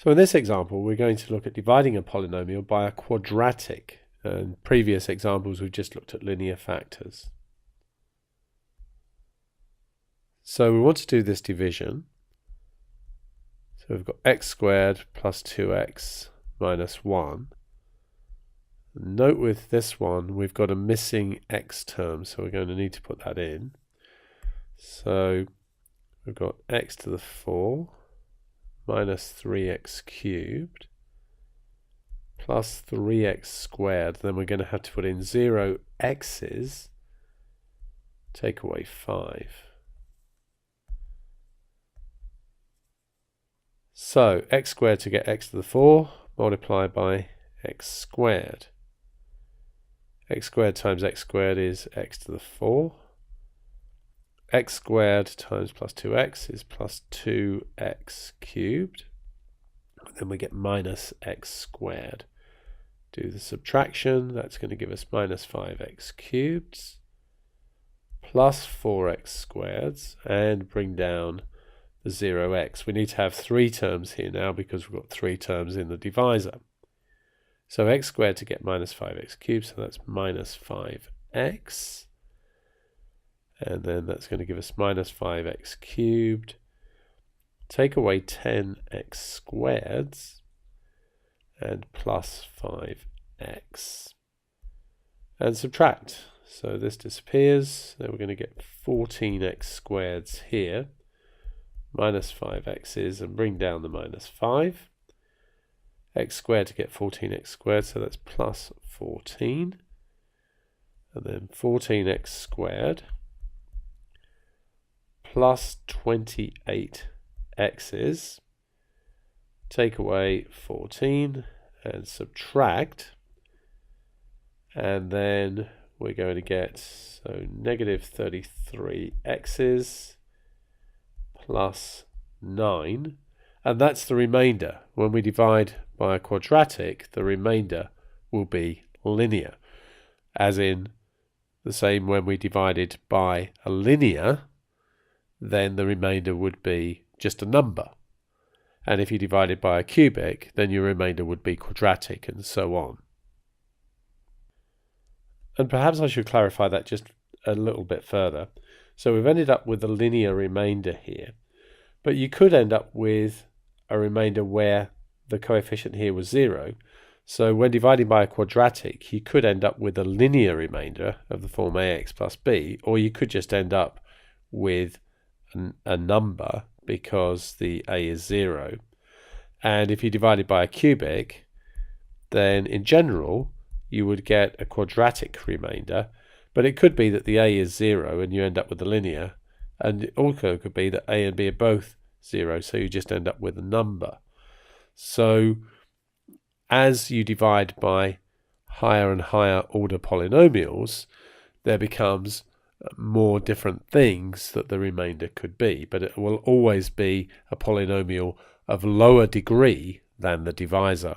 So in this example, we're going to look at dividing a polynomial by a quadratic. In previous examples, we've just looked at linear factors. So we want to do this division. So we've got x squared plus 2x minus 1. Note with this one, we've got a missing x term, so we're going to need to put that in. So we've got x to the 4 minus 3x cubed plus 3x squared. Then we're going to have to put in 0 x's, take away 5. So x squared to get x to the 4, multiply by x squared. X squared times x squared is x to the 4. X squared times plus 2x is plus 2x cubed. Then we get minus x squared. Do the subtraction, that's going to give us minus 5x cubed plus 4x squareds, and bring down the 0x. We need to have 3 terms here now because we've got 3 terms in the divisor. So x squared to get minus 5x cubed, so that's minus 5x. And then that's going to give us minus 5x cubed. Take away 10x squareds and plus 5x. And subtract. So this disappears. Then we're going to get 14x squareds here. Minus 5x's, and bring down the minus 5. X squared to get 14x squared, so that's plus 14. And then 14x squared plus 28x's, take away 14 and subtract, and then we're going to get negative 33x's plus 9, and that's the remainder. When we divide by a quadratic, the remainder will be linear, as in the same when we divided by a linear, then the remainder would be just a number. And if you divided by a cubic, then your remainder would be quadratic, and so on. And perhaps I should clarify that just a little bit further. So we've ended up with a linear remainder here, but you could end up with a remainder where the coefficient here was 0. So when dividing by a quadratic, you could end up with a linear remainder of the form ax plus b, or you could just end up with a number because the a is 0. And if you divide it by a cubic, then in general you would get a quadratic remainder, but it could be that the a is 0 and you end up with a linear, and it also could be that a and b are both 0, so you just end up with a number. So as you divide by higher and higher order polynomials, there becomes more different things that the remainder could be, but it will always be a polynomial of lower degree than the divisor.